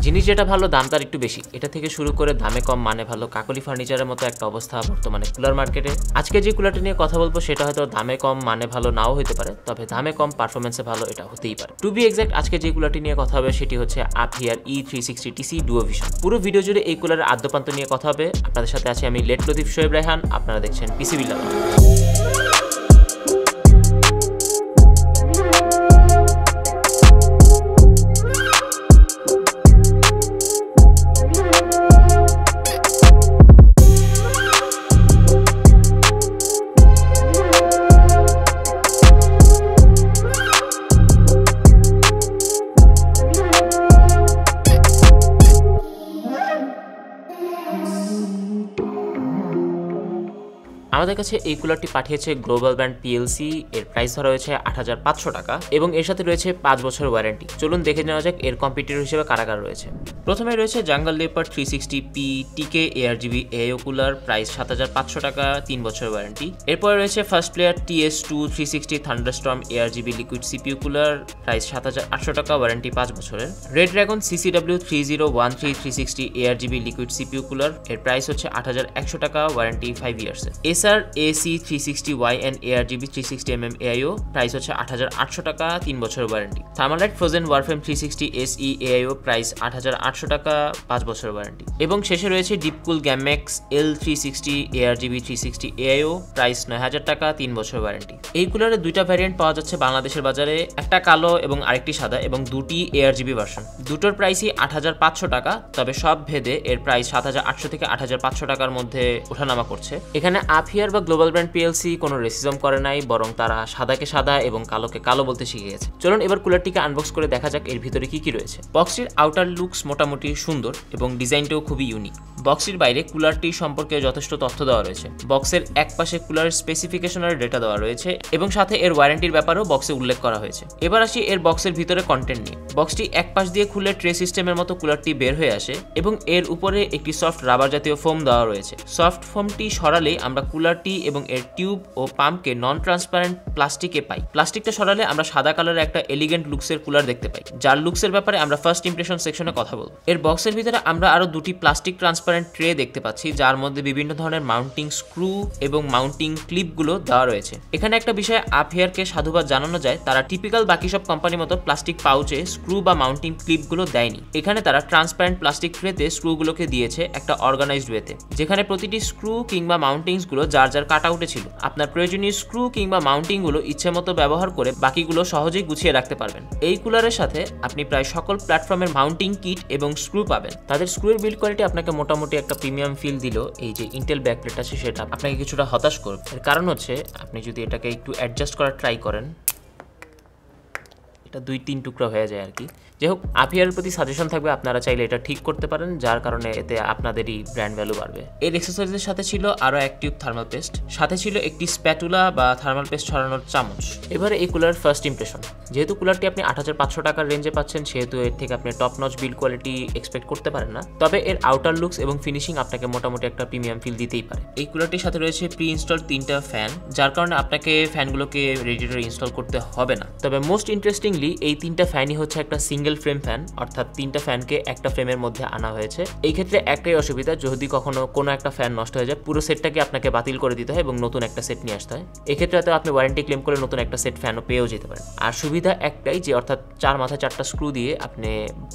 জিনিস যেটা ভালো দাম তার একটু বেশি, এটা থেকে শুরু করে দামে কম মানে ভালো কাকলি ফার্নিচারের মতো একটা অবস্থা বর্তমানে কুলার মার্কেটে। আজকে যে কুলারটা নিয়ে কথা বলবো সেটা হয়তো দামে কম মানে ভালো নাও হতে পারে, তবে দামে কম পারফরমেন্সে ভালো এটা হতেই পারে। টু বি এক্সাক্ট, আজকে যে কুলারটি নিয়ে কথা হবে সেটি হচ্ছে আফিয়ার E360TC ডুও ভিশন। পুরো ভিডিও জুড়ে এই কুলারের আদ্যপান্ত নিয়ে কথা হবে। আপনাদের সাথে আছে আমি লেট লতিফ শোয়েব রায়হান, আপনারা দেখছেন পিসি বিল্ডার। আমাদের কাছে এই কুলারটি পাঠিয়েছে গ্লোবাল ব্র্যান্ড PLC। এর প্রাইস ধরা হয়েছে ৮৫০০ টাকা এবং এর সাথে রয়েছে ৫ বছর ওয়ারেন্টি। চলুন দেখে নেওয়া যাক এর কম্পিটিটর হিসেবে কারা কারা রয়েছে। প্রথমে রয়েছে jungle leopard 360P TK ARGB AO cooler, price ৭৫০০ টাকা, ৩ বছর ওয়ারেন্টি। এরপরে রয়েছে first player TS2 360 thunderstorm ARGB liquid CPU cooler, price ৭৮০০ টাকা, ওয়ারেন্টি 5 বছরের। Red dragon CCW 3013 360 ARGB liquid CPU cooler, এর প্রাইস হচ্ছে ৮১০০ টাকা, ওয়ারেন্টি 5 ইয়ার্সের। SR AC 360YN ARGB 360mm AIO, প্রাইস হচ্ছে ৮৮০০ টাকা, 3 বছর ওয়ারেন্টি। Thermalright frozen warframe 360 SE AIO, price ৮৮০০ টাকা, 5 বছর ওয়ারেন্টি। এবং শেষে রয়েছে DeepCool Gammaxx L360 ARGB 360 AIO, price ৯০০০ টাকা, 3 বছর ওয়ারেন্টি। এই কুলারে দুইটা ভ্যারিয়েন্ট পাওয়া যাচ্ছে বাংলাদেশের বাজারে, একটা কালো এবং আরেকটি সাদা, এবং দুটি ARGB ভার্সন। দুটোর প্রাইসই ৮৫০০ টাকা, তবে সব ভেদে এর প্রাইস ৭৮০০ থেকে ৮৫০০ টাকার মধ্যে ওঠানামা করছে। এখানে আফিয়ার বা গ্লোবাল ব্র্যান্ড PLC কোনো রেসিজম করে নাই, বরং তারা সাদাকে সাদা এবং কালোকে কালো বলতে শিখে গেছে। চলুন এবার কুলারটিকে আনবক্স করে দেখা যাক এর ভিতরে কি কি রয়েছে। বক্সটির আউটার লুকস মোটামুটি সুন্দর এবং ডিজাইনটাও খুবই ইউনিক। বক্সটির বাইরে কুলারটি সম্পর্কে যথেষ্ট তথ্য দেওয়া রয়েছে। বক্সের এক পাশে কুলারের স্পেসিফিকেশনের ডেটা দেওয়া রয়েছে এবং সাথে এর ওয়ারেন্টির ব্যাপারেও বক্সে উল্লেখ করা হয়েছে। এবার আসি এর বক্সের ভিতরে কন্টেন্ট নিয়ে। বক্সটি এক পাশ দিয়ে খুলে ট্রে সিস্টেমের মতো কুলারটি বের হয়ে আসে এবং এর উপরে একটি সফট রাবার জাতীয় ফোম দেওয়া রয়েছে। সফট ফোমটি সরালে আমরা কুলারটি এবং এর টিউব ও পাম্পকে নন ট্রান্সপারেন্ট প্লাস্টিকে পাই। প্লাস্টিকটা সরালে আমরা সাদা কালারের একটা এলিগেন্ট লুকসের কুলার দেখতে পাই, যার লুকসের ব্যাপারে আমরা ফার্স্ট ইমপ্রেশন সেকশনে কথা বলবো। এর বক্সের ভিতরে আমরা আরো দুটি প্লাস্টিক ট্রান্সপারেন্ট ট্রে দেখতে পাচ্ছি, যার মধ্যে বিভিন্ন ধরনের মাউন্টিং স্ক্রু এবং মাউন্টিং ক্লিপগুলো দেওয়া রয়েছে। এখানে একটা বিষয়ে আফিয়ারকে সাধুবাদ জানানো যায়, তারা টিপিক্যাল বাকি সব কোম্পানির মতো প্লাস্টিক পাউচে স্ক্রু বা মাউন্টিং ক্লিপগুলো দেয়নি। এখানে তারা ট্রান্সপারেন্ট প্লাস্টিক ট্রেতে স্ক্রুগুলোকে দিয়েছে একটা অর্গানাইজড ওয়েতে, যেখানে প্রতিটি স্ক্রু কিংবা মাউন্টিংসগুলো যার যার কাট আউটে ছিল। আপনার প্রয়োজনীয় স্ক্রু কিংবা মাউন্টিংগুলো ইচ্ছে মতো ব্যবহার করে বাকিগুলো সহজেই গুছিয়ে রাখতে পারবেন। এই কুলারের সাথে আপনি প্রায় সকল প্ল্যাটফর্মের মাউন্টিং কিট এবং স্ক্রু পাবেন। তাদের স্ক্রুর বিল্ড কোয়ালিটি আপনাকে মোটামুটি একটা প্রিমিয়াম ফিল দিল। এই যে ইন্টেল ব্যাকপ্লেট আছে সেটা আপনাকে কিছুটা হতাশ করবে। এর কারণ হচ্ছে আপনি যদি এটাকে একটু অ্যাডজাস্ট করার ট্রাই করেন, এটা ২-৩ টুকরা হয়ে যায় আর কি। যাই হোক, আফিয়ারের প্রতি সাজেশন থাকবে, আপনারা চাইলে এটা ঠিক করতে পারেন, যার কারণে এতে আপনাদেরই ব্র্যান্ড ভ্যালু বাড়বে। এর এক্সেসরিজের সাথে ছিল আরও এক টিউব থার্মাল পেস্ট, সাথে ছিল একটি স্প্যাটুলা বা থার্মাল পেস্ট ছড়ানোর চামচ। এবারে এই কুলার ফার্স্ট ইমপ্রেশন। যেহেতু কুলারটি আপনি ৮৫০০ টাকার রেঞ্জে পাচ্ছেন, সেহেতু এর থেকে আপনি top notch build quality expect করতে পারেন না, তবে এর আউটার লুকস এবং ফিনিশিং আপনাকে মোটামুটি একটা প্রিমিয়াম ফিল দিতেই পারে। এই কুলারটির সাথে রয়েছে প্রি ইনস্টল 3টা ফ্যান, যার কারণে আপনাকে ফ্যানগুলোকে রেডিয়েটরে ইনস্টল করতে হবে না। তবে মোস্ট ইন্টারেস্টিংলি এই 3টা ফ্যানই হচ্ছে একটা সিঙ্গেল ফ্রেম ফ্যান, অর্থাৎ 3টা ফ্যানকে একটা ফ্রেমের মধ্যে আনা হয়েছে। এই ক্ষেত্রে একটাই অসুবিধা, যদি কখনো কোনো একটা ফ্যান নষ্ট হয়ে যায়, পুরো সেটটাকে আপনাকে বাতিল করে দিতে হয় এবং নতুন একটা সেট নিয়ে আসতে হয়। এক্ষেত্রে হয়তো আপনি ওয়ারেন্টি ক্লেম করে নতুন একটা সেট ফ্যানও পেয়েও যেতে পারেন। আর সুবিধা একটাই যে, অর্থাৎ 4 মাথায় 4টা স্ক্রু দিয়ে আপনি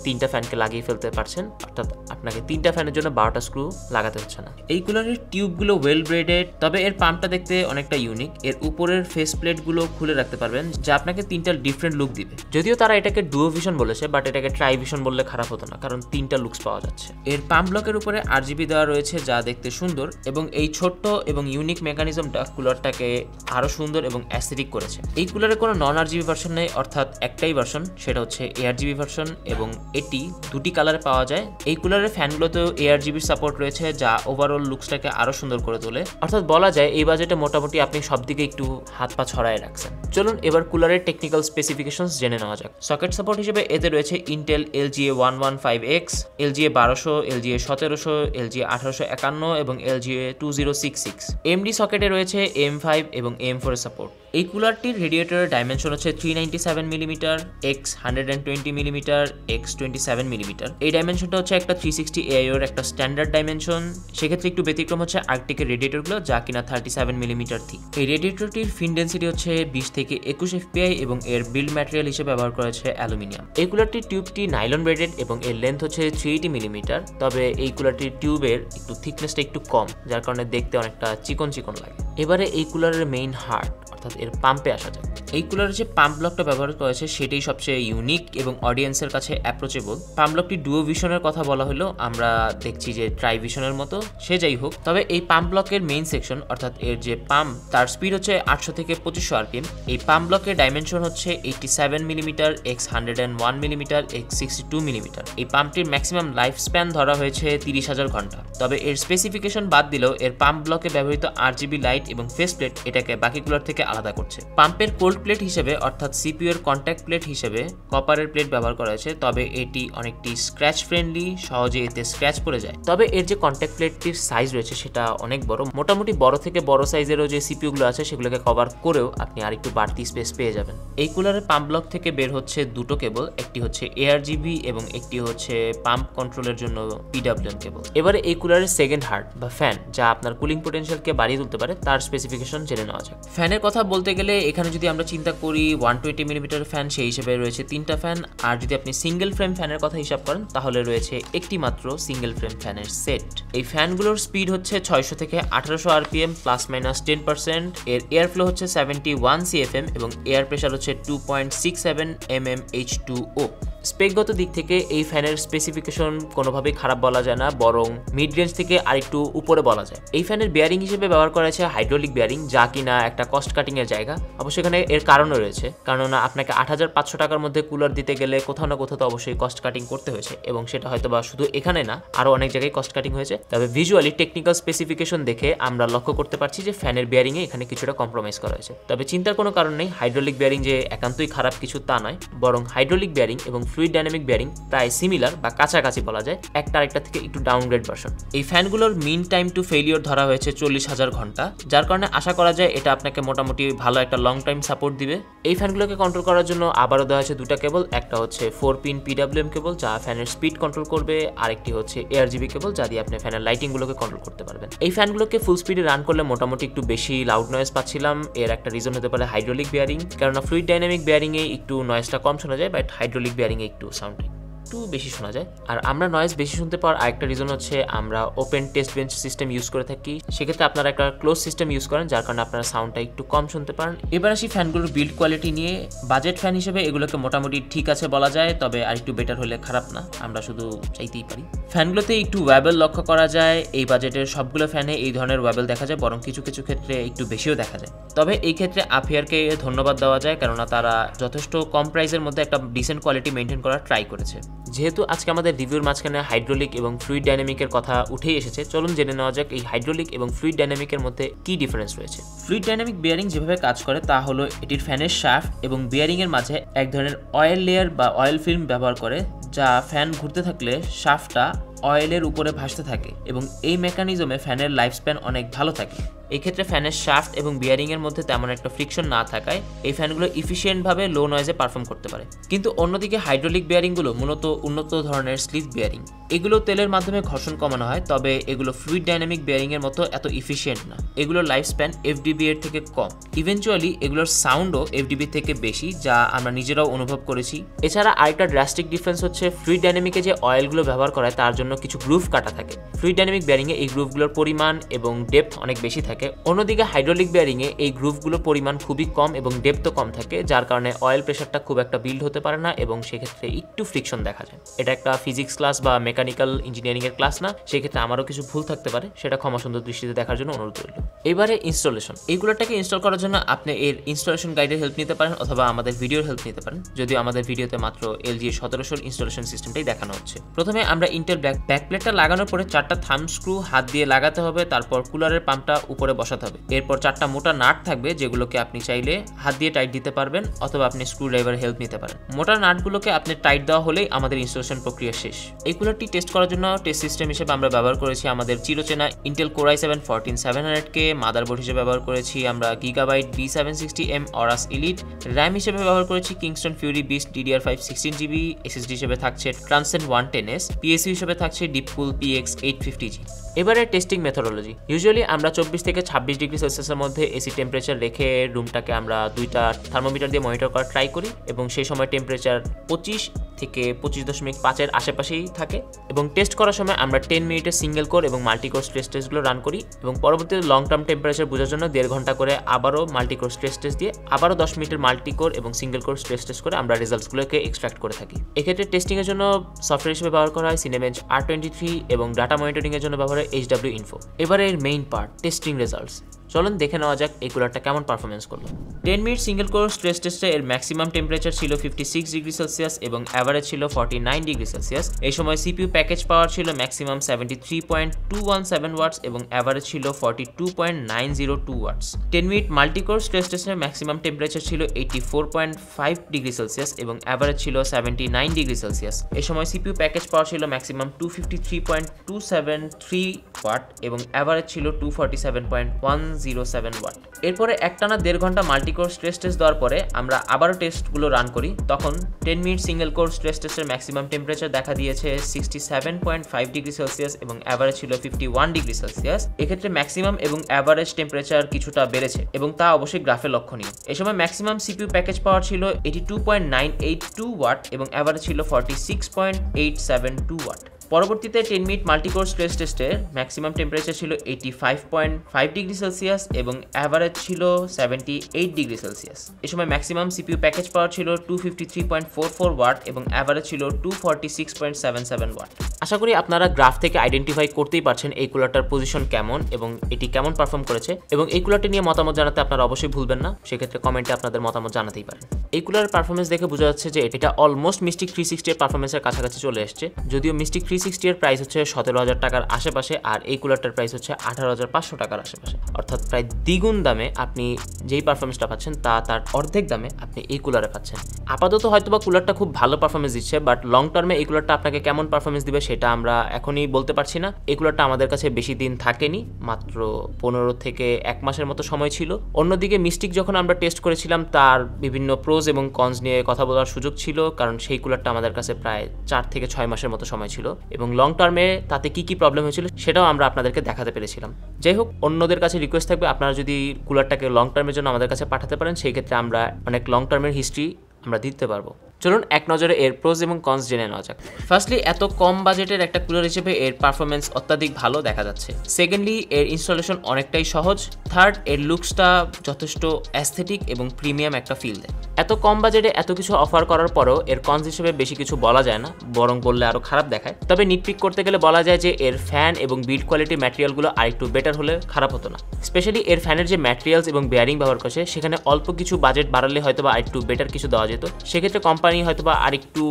3টা ফ্যানকে লাগিয়ে ফেলতে পারছেন, অর্থাৎ আপনাকে 3টা ফ্যানের জন্য 12টা স্ক্রু লাগাতে হচ্ছে না। এই কুলারের টিউবগুলো ওয়েল ব্রেডেড, তবে এর পাম্পটা দেখতে অনেকটা ইউনিক। এর উপরের ফেস প্লেটগুলো খুলে রাখতে পারবেন, যা আপনাকে 3টা ডিফারেন্ট লুক দিবে। যদিও তারা এটাকে ডুও ভিশন বলেছে, বাট এটাকে ট্রাই ভিশন বললে খারাপ হতো না, কারণ 3টা লুকস পাওয়া যাচ্ছে। এর পাম্প ব্লকের উপরে RGB দেওয়া রয়েছে, যা দেখতে সুন্দর, এবং এই ছোট্ট এবং ইউনিক মেকানিজমটা কুলারটাকে আরো সুন্দর এবং অ্যাস্থেটিক করেছে। এই কুলারে কোনো নন RGB ভার্সন নেই, অর্থাৎ একটাই ভার্সন, সেটা হচ্ছে ARGB ভার্সন, এবং এটি দুটি কালারে পাওয়া যায়। এই কুলারের ফ্যানগুলোতেও ARGB সাপোর্ট রয়েছে, যা ওভারঅল লুকসটাকে আরো সুন্দর করে তোলে। অর্থাৎ বলা যায় এই বাজেটে মোটামুটি আপনি সব দিকে একটু হাত পা ছড়ায় রাখছেন। চলুন এবার কুলারের টেকনিক্যাল স্পেসিফিকেশনস জেনে নেওয়া যাক। সকেট সাপোর্ট হিসেবে এতে রয়েছে Intel LGA 115X, LGA 1200, LGA 1700, LGA 1851 এবং LGA 2066। AMD সকেটে রয়েছে AM5 এবং AM4 এর সাপোর্ট। এই কুলারটির রেডিয়েটরের ডাইমেনশন হচ্ছে 397 millimetre x 120 millimetre x 27 millimetre. এই ডাইমেনশনটা হচ্ছে একটা 360 AIO একটা স্ট্যান্ডার্ড ডাইমেনশন। সেক্ষেত্রে একটু ব্যতিক্রম হচ্ছে আর্কটিকের রেডিয়েটরগুলো, যা কিনা 37 মিলিমিটার থিক। এই রেডিয়েটরটির ফিন ডেন্সিটি হচ্ছে 20 থেকে 21 FPI এবং এর বিল্ড ম্যাটেরিয়াল হিসেবে ব্যবহার করা হয়েছে অ্যালুমিনিয়াম। এই কুলারটির টিউবটি নাইলন ব্রেডেড এবং এর লেন্থ হচ্ছে 380 মিলিমিটার। তবে এই কুলারটির টিউবের একটু থিকনেসটা একটু কম, যার কারণে দেখতে অনেকটা চিকন চিকন লাগে। এবারে এই কুলারের মেইন হার্ট অর্থাৎ এর পাম্পে আসা যায়। এই কুলারের যে পাম্প ব্লকটা ব্যবহার করা হয়েছে সেটাই সবচেয়ে ইউনিক এবং অডিয়েন্সের কাছে অ্যাপ্রোচেবল। পাম্প ব্লকটি ডুও ভিশনের কথা বলা হলো, আমরা দেখছি যে ট্রাই ভিশনের মতো, সে যাই হোক। তবে এই পাম্প ব্লকের মেইন সেকশন অর্থাৎ এর যে পাম্প, তার স্পিড হচ্ছে 800 থেকে 2500 RPM। এই পাম্প ব্লকের ডাইমেনশন হচ্ছে 87 millimetre x 101 millimetre x 62 millimetre. এই পাম্পটির ম্যাক্সিমাম লাইফ স্প্যান ধরা হয়েছে 30,000 ঘন্টা। তবে এর স্পেসিফিকেশন বাদ দিলেও এর পাম্প ব্লকে ব্যবহৃত RGB লাইট এবং ফেস প্লেট এটাকে বাকি কুলার থেকে আলাদা করছে। পাম্পের কোল্ড প্লেট হিসেবে অর্থাৎ CPU এর কন্ট্যাক্ট প্লেট হিসেবে কপারের প্লেট ব্যবহার করা হয়েছে। তবে এটি অনেকটি স্ক্র্যাচ ফ্রেন্ডলি, সহজে এতে স্ক্র্যাচ পড়ে যায়। তবে এর যে কন্ট্যাক্ট প্লেটটির সাইজ রয়েছে সেটা অনেক বড়, মোটামুটি বড় থেকে বড় সাইজেরও যে CPU গুলো আছে সেগুলোকে কভার করেও আপনি আরেকটু বাড়তি স্পেস পেয়ে যাবেন। এই কুলারের পাম্প ব্লক থেকে বের হচ্ছে দুটো কেবল, একটি হচ্ছে ARGB এবং একটি হচ্ছে পাম্প কন্ট্রোলের জন্য PWM কেবল। এবারে এই কুলারের সেকেন্ড হার্ট বা ফ্যান, যা আপনার কুলিং পোটেনশিয়ালকে বাড়িয়ে তুলতে পারে, তার স্পেসিফিকেশন জেনে নেওয়া যাক। ফ্যানের কথা বলতে গেলে এখানে যদি আমরা চিন্তা করি 120 মিলিমিটার ফ্যান, সেই হিসেবে রয়েছে 3টা ফ্যান। আর যদি আপনি সিঙ্গেল ফ্রেম ফ্যানের কথা হিসাব করেন তাহলে রয়েছে একটি মাত্র সিঙ্গেল ফ্রেম ফ্যানের সেট। এই ফ্যানগুলোর স্পিড হচ্ছে 600 থেকে 1800 RPM প্লাস মাইনাস 10%। এর এয়ার ফ্লো হচ্ছে 71 CFM এবং এয়ার প্রেশার হচ্ছে 2.67 mm H2O। স্পেকগত দিক থেকে এই ফ্যানের স্পেসিফিকেশন কোনোভাবেই খারাপ বলা যায় না, বরং মিড রেঞ্জ থেকে আরেকটু উপরে বলা যায়। এই ফ্যানের বিয়ারিং হিসেবে ব্যবহার করা হয়েছে হাইড্রোলিক বিয়ারিং, যা কিনা একটা কস্ট কাটিং এর জায়গা। অবশ্যই এখানে এর কারণও রয়েছে, কারণ আপনাকে 8500 টাকার মধ্যে কুলার দিতে গেলে কোথাও না কোথাও তো অবশ্যই কস্ট কাটিং করতে হয়েছে, এবং সেটা হয়তো বা শুধু এখানে না, আরও অনেক জায়গায় কস্ট কাটিং হয়েছে। তবে ভিজুয়ালি টেকনিক্যাল স্পেসিফিকেশন দেখে আমরা লক্ষ্য করতে পারছি যে ফ্যানের বিয়ারিংয়ে এখানে কিছুটা কম্প্রোমাইজ করা হয়েছে। তবে চিন্তার কোনো কারণ নেই, হাইড্রোলিক বিয়ারিং যে একান্তই খারাপ কিছু তা নয়, বরং হাইড্রোলিক বিয়ারিং এবং ফ্লুইড ডাইনামিক বিয়ারিং প্রায় সিমিলার বা কাছাকাছি বলা যায়, একটা আরেকটা থেকে একটু ডাউনগ্রেড ভার্সন। এই ফ্যানগুলোর মিন টাইম টু ফেলিওর ধরা হয়েছে 40,000 ঘন্টা, যার কারণে আশা করা যায় এটা আপনাকে মোটামুটি ভালো একটা লং টাইম সাপোর্ট দিবে। এই ফ্যানগুলোকে কন্ট্রোল করার জন্য আবারও দেওয়া হয়েছে দুটা কেবল, একটা হচ্ছে 4 পিন PWM কেবল যা ফ্যানের স্পিড কন্ট্রোল করবে, আরেকটি হচ্ছে ARGB কেবল যা দিয়ে আপনি ফ্যানের লাইটিংগুলোকে কন্ট্রোল করতে পারবেন। এই ফ্যানগুলোকে ফুল স্পিডে রান করলে মোটামুটি একটু বেশি লাউড নয়েজ পাচ্ছিলাম। এর একটা রিজন হতে পারে হাইড্রোলিক বিয়ারিং, কেননা ফ্লুইড ডাইনামিক বিয়ারিংয়ে একটু নয়েজটা কম শোনা যায়, বাট হাইড্রোলিক বিয়ারিংয়ে একটু সাউন্ড একটু বেশি শোনা যায়। আর আমরা নয়েজ বেশি শুনতে পাওয়ার আরেকটা রিজন হচ্ছে আমরা open test bench system use করে থাকি, সেক্ষেত্রে আপনারা একটা ক্লোজ সিস্টেম ইউজ করেন, যার কারণে আপনারা সাউন্ডটা একটু কম শুনতে পারেন। এবার আসি ফ্যানগুলোর বিল্ড কোয়ালিটি নিয়ে। বাজেট ফ্যান হিসেবে এগুলোকে মোটামুটি ঠিক আছে বলা যায়, তবে আরেকটু বেটার হলে খারাপ না, আমরা শুধু চাইতেই পারি। ফ্যানগুলোতে একটু ওয়াবেল লক্ষ্য করা যায়, এই বাজেটের সবগুলো ফ্যানে এই ধরনের ওয়াবেল দেখা যায়, বরং কিছু কিছু ক্ষেত্রে একটু বেশিও দেখা যায়। তবে এই ক্ষেত্রে আফিয়ারকে ধন্যবাদ দেওয়া যায়, কেননা তারা যথেষ্ট কম প্রাইসের মধ্যে একটা ডিসেন্ট কোয়ালিটি মেনটেন করার ট্রাই করেছে। যেহেতু আজকে আমাদের রিভিউর মাঝখানে হাইড্রোলিক এবং ফ্লুইড ডাইনামিকের কথা উঠেই এসেছে, চলুন জেনে নেওয়া যাক এই হাইড্রোলিক এবং ফ্লুইড ডাইনামিকের মধ্যে কি ডিফারেন্স রয়েছে। ফ্লুইড ডাইনামিক বিয়ারিং যেভাবে কাজ করে তা হলো এটির ফ্যানের শাফট এবং বিয়ারিং এর মাঝে এক ধরনের অয়েল লেয়ার বা অয়েল ফিল্ম ব্যবহার করে, যা ফ্যান ঘুরতে থাকলে শাফটটা অয়েলের উপরে ভাসতে থাকে, এবং এই মেকানিজমে ফ্যানের লাইফ স্প্যান অনেক ভালো থাকে। এই ক্ষেত্রে ফ্যানের শাফট এবং বিয়ারিং এর মধ্যে তেমন একটা ফ্রিকশন না থাকায় এই ফ্যানগুলো ইফিশিয়েন্টভাবে লো নয়েজে পারফর্ম করতে পারে। কিন্তু অন্যদিকে হাইড্রোলিক বিয়ারিংগুলো মূলত উন্নত ধরনের স্লিভ বিয়ারিং, এগুলো তেলের মাধ্যমে ঘর্ষণ কমানো হয়, তবে এগুলো ফ্লুইড ডাইনামিক বিয়ারিং এর মতো এত ইফিশিয়েন্ট না। এগুলোর লাইফ স্প্যান FDB এর থেকে কম, ইভেনচুয়ালি এগুলোর সাউন্ডও FDB থেকে বেশি, যা আমরা নিজেরাও অনুভব করেছি। এছাড়া আরেকটা ড্রাস্টিক ডিফারেন্স হচ্ছে ফ্লুইড ডাইনামিকে যে অয়েলগুলো ব্যবহার করা হয় তার জন্য কিছু গ্রুভ কাটা থাকে। ফ্লুইড ডাইনামিক বিয়ারিং এ এই গ্রুভগুলোর পরিমাণ এবং ডেপথ অনেক বেশি থাকে, অন্যদিকে হাইড্রোলিক বিয়ারিং এ এই গ্রুভগুলোর পরিমাণ খুবই কম এবং ডেপথও কম থাকে, যার কারণে অয়েল প্রেশারটা খুব একটা বিল্ড হতে পারে না এবং সেক্ষেত্রে একটু ফ্রিকশন দেখা যায়। এটা একটা ফিজিক্স ক্লাস বা মেকানিক্যাল ইঞ্জিনিয়ারিং এর ক্লাস না, সেক্ষেত্রে আমারও কিছু ভুল থাকতে পারে, সেটা ক্ষমা সুন্দর দৃষ্টিতে দেখার জন্য অনুরোধ রইল। এবারে ইনস্টলেশন। এইগুলোটাকে ইনস্টল করার জন্য আপনি এর ইনস্টলেশন গাইডের হেল্প নিতে পারেন অথবা আমাদের ভিডিওর হেল্প নিতে পারেন, যদিও আমাদের ভিডিওতে মাত্র LG 1700 ইনস্টলেশন সিস্টেমটাই দেখানো হচ্ছে। প্রথমে আমরা ইন্টেল ব্যাকপ্লেটটা লাগানোর পরে 4টা থাম্ব স্ক্রু হাত দিয়ে লাগাতে হবে, তারপর কুলারের পাম্পটা উপরে উপরে বসাতে হবে। এরপর 4টা মোটা নাট থাকবে যেগুলোকে আপনি চাইলে হাত দিয়ে টাইট দিতে পারবেন অথবা আপনি স্ক্রু ড্রাইভার হেল্প নিতে পারেন। মোটা নাটগুলোকে আপনি টাইট দেওয়া হলেই আমাদের ইনস্টলেশন প্রক্রিয়া শেষ। এই কুলারটি টেস্ট করার জন্য টেস্ট সিস্টেম হিসেবে আমরা ব্যবহার করেছি আমাদের চিরচেনা ইন্টেল কোর i7-14700K, মাদারবোর্ড হিসেবে ব্যবহার করেছি আমরা gigabyte B760M Aorus elite, RAM হিসেবে ব্যবহার করেছি Kingston Fury beast DDR5 16GB, SSD হিসেবে থাকছে ট্রান্সেন্ড 110S, PSU হিসেবে থাকছে ডিপকুল PX 850G। এবারে টেস্টিং মেথোডোলজি। ইউজুয়ালি আমরা 24 থেকে 26 ডিগ্রি সেলসিয়াসের মধ্যে এসি টেম্পারেচার রেখে রুমটাকে আমরা 2টা থার্মোমিটার দিয়ে মনিটর করার ট্রাই করি এবং সেই সময় টেম্পারেচার 25 থেকে 25.5 আশেপাশেই থাকে এবং টেস্ট করার সময় আমরা 10 মিনিটের সিঙ্গেল কোর এবং মাল্টি কোর স্ট্রেস টেস্টগুলো রান করি এবং পরবর্তীতে লং টার্ম টেম্পারেচার বোঝার জন্য 1.5 ঘন্টা করে আবারও মাল্টি কোর স্ট্রেস টেস্ট দিয়ে আবারও 10 মিনিটের মাল্টি কোর এবং সিঙ্গেল কোর স্ট্রেস টেস্ট করে আমরা রেজাল্টসগুলোকে এক্সট্রাক্ট করে থাকি। এক্ষেত্রে টেস্টিংয়ের জন্য সফটওয়্যার হিসেবে ব্যবহার করা হয় সিনেবেঞ্চ R23 এবং ডাটা মনিটরিংয়ের জন্য ব্যবহার হয় HW Info। এবারে এর মেইন পার্ট টেস্টিং রেজাল্টস। চলুন দেখে নেওয়া যাক এই কুলারটা কেমন পারফরমেন্স করলো। 10 মিনিট সিঙ্গেল কোর স্ট্রেস টেস্টে এর ম্যাক্সিমাম টেম্পারেচার ছিল 56 ডিগ্রি সেলসিয়াস এবং অ্যাভারেজ ছিল 49 ডিগ্রি সেলসিয়াস। এই সময় সিপিইউ প্যাকেজ পাওয়ার ছিল ম্যাক্সিমাম 73.217 ওয়াটস এবং অ্যাভারেজ ছিল 42.902 ওয়াটস। 10 মিনিট মাল্টি কোর স্ট্রেস টেস্টের ম্যাক্সিমাম টেম্পারেচার ছিল 84.5 ডিগ্রি সেলসিয়াস এবং অ্যাভারেজ ছিল 79 ডিগ্রি সেলসিয়াস। এই সময় সিপিইউ প্যাকেজ পাওয়ার ছিল ম্যাক্সিমাম 253.273 ওয়াট এবং অ্যাভারেজ ছিল 247.107 ওয়াট। এরপরে একটানা 1.5 ঘন্টা মাল্টিকোর স্ট্রেস টেস্ট দেওয়ার পরে আমরা আবারও টেস্টগুলো রান করি। তখন 10 মিনিট সিঙ্গেল কোর স্ট্রেস টেস্টের ম্যাক্সিমাম টেম্পারেচার দেখা দিয়েছে 67.5 ডিগ্রি সেলসিয়াস এবং অ্যাভারেজ ছিল 51 ডিগ্রি সেলসিয়াস। এক্ষেত্রে ম্যাক্সিমাম এবং অ্যাভারেজ টেম্পারেচার কিছুটা বেড়েছে এবং তা অবশ্যই গ্রাফে লক্ষণীয়। এই সময় ম্যাক্সিমাম সিপিইউ প্যাকেজ পাওয়ার ছিল 82.982 ওয়াট এবং অ্যাভারেজ ছিল 46.872 ওয়াট। পরবর্তীতে 10 মিনিট মাল্টিকোর স্ট্রেস টেস্টের ম্যাক্সিমাম টেম্পারেচার ছিল 85.5 ডিগ্রি সেলসিয়াস এবং অ্যাভারেজ ছিল 78 ডিগ্রি সেলসিয়াস। এই সময় ম্যাক্সিমাম সিপিইউ প্যাকেজ পাওয়ার ছিল 253.44 ওয়াট এবং অ্যাভারেজ ছিল 246.77 ওয়াট। আশা করি আপনারা গ্রাফ থেকে আইডেন্টিফাই করতেই পারছেন এই কুলারটার পজিশন কেমন এবং এটি কেমন পারফর্ম করেছে এবং এই কুলারটি নিয়ে মতামত জানাতে আপনারা অবশ্যই ভুলবেন না। সেক্ষেত্রে কমেন্টে আপনাদের মতামত জানাতেই পারেন। এই কুলারের পারফরমেন্স দেখে বোঝা যাচ্ছে যে এটা অলমোস্ট মিস্টিক 360 এর পারফরমেন্সের কাছাকাছি চলে এসেছে। যদিও মিস্টিক 360 এর প্রাইস হচ্ছে 17,000 টাকার আশেপাশে আর এই কুলারটার প্রাইস হচ্ছে 18,500 টাকার আশেপাশে, অর্থাৎ প্রায় দ্বিগুণ দামে আপনি যেই পারফরমেন্সটা পাচ্ছেন তার অর্ধেক দামে আপনি এই কুলারে পাচ্ছেন। আপাতত হয়তোবা কুলারটা খুব ভালো পারফরমেন্স দিচ্ছে, বাট লং টার্মে এই কুলারটা আপনাকে কেমন পারফরমেন্স দিবে সেটা আমরা এখনই বলতে পারছি না। এই কুলারটা আমাদের কাছে বেশি দিন থাকেনি, মাত্র 15 থেকে 1 মাসের মতো সময় ছিল। অন্যদিকে মিস্টিক যখন আমরা টেস্ট করেছিলাম তার বিভিন্ন প্রোজ এবং কনস নিয়ে কথা বলার সুযোগ ছিল, কারণ সেই কুলারটা আমাদের কাছে প্রায় 4 থেকে 6 মাসের মতো সময় ছিল এবং লং টার্মে তাতে কি প্রবলেম হয়েছিল সেটাও আমরা আপনাদেরকে দেখাতে পেরেছিলাম। যাই হোক, অন্যদের কাছে রিকোয়েস্ট থাকবে আপনারা যদি কুলারটাকে লং টার্মের জন্য আমাদের কাছে পাঠাতে পারেন, সেই ক্ষেত্রে আমরা অনেক লং টার্মের হিস্ট্রি আমরা দিতে পারবো। চলুন এক নজরে এর প্রোজ এবং কনস জেনে নেওয়া যাক। ফার্স্টলি, এত কম বাজেটের একটা কুলার হিসেবে এর পারফরমেন্স অত্যাধিক ভালো দেখা যাচ্ছে। সেকেন্ডলি, এর ইনস্টলেশন অনেকটাই সহজ। থার্ড, এর লুকসটা যথেষ্ট অ্যাস্থেটিক এবং প্রিমিয়াম একটা ফিল দেয়। এত কম বাজেটে এত কিছু অফার করার পরেও এর কনস হিসেবে বেশি কিছু বলা যায় না, বরং বললে আরও খারাপ দেখায়। তবে নিটপিক করতে গেলে বলা যায় যে এর ফ্যান এবং বিল্ড কোয়ালিটি ম্যাটেরিয়ালগুলো আরেকটু বেটার হলে খারাপ হতো না। স্পেশালি এর ফ্যানের যে ম্যাটেরিয়ালস এবং বেয়ারিং ব্যবহার করছে সেখানে অল্প কিছু বাজেট বাড়ালে হয়তোবা আরেকটু বেটার কিছু দেওয়া যেত, সেক্ষেত্রে কোম্পানি হয়তোবা আরেকটু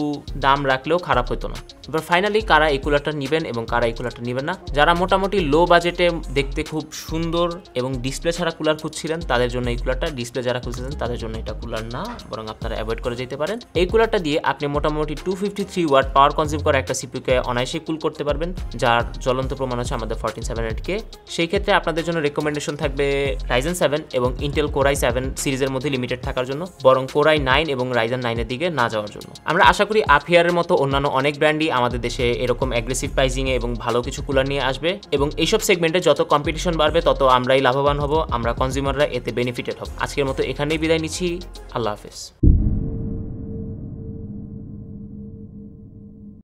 দাম রাখলেও খারাপ হতো না। এবার ফাইনালি কারা এই কুলারটা নেবেন এবং কারা এই কুলারটা নেবেন না, যারা মোটামুটি লো বাজেটে দেখতে খুব সুন্দর এবং ডিসপ্লে ছাড়া কুলার খুঁজছিলেন তাদের জন্য এই কুলারটা, ডিসপ্লে যারা খুঁজছিলেন তাদের জন্য এটা কুলার না, বরং আপনারা অ্যাভয়েড করে যেতে পারেন। এই কুলারটা দিয়ে আপনি মোটামুটি 253 ওয়াট পাওয়ার কনজিউম করা একটা সিপিইউকে অনায়াসে কুল করতে পারবেন, যার জ্বলন্ত প্রমাণ হচ্ছে আমাদের 14700K। সেই ক্ষেত্রে আপনাদের জন্য রেকমেন্ডেশন থাকবে Ryzen 7 এবং Intel Core i7 সিরিজের মধ্যে লিমিটেড থাকার জন্য, বরং Core i9 এবং Ryzen 9 এর দিকে না যাওয়ার জন্য। আমরা আশা করি আফিয়ারের মতো অন্যান্য অনেক ব্র্যান্ডই আমাদের দেশে এরকম অ্যাগ্রেসিভ প্রাইজিংয়ে এবং ভালো কিছু কুলার নিয়ে আসবে এবং এইসব সেগমেন্টে যত কম্পিটিশন বাড়বে তত আমরাই লাভবান হব, আমরা কনজিউমাররা এতে বেনিফিটেড হব। আজকের মতো এখানেই বিদায় নিচ্ছি, আল্লাহ হাফেজ।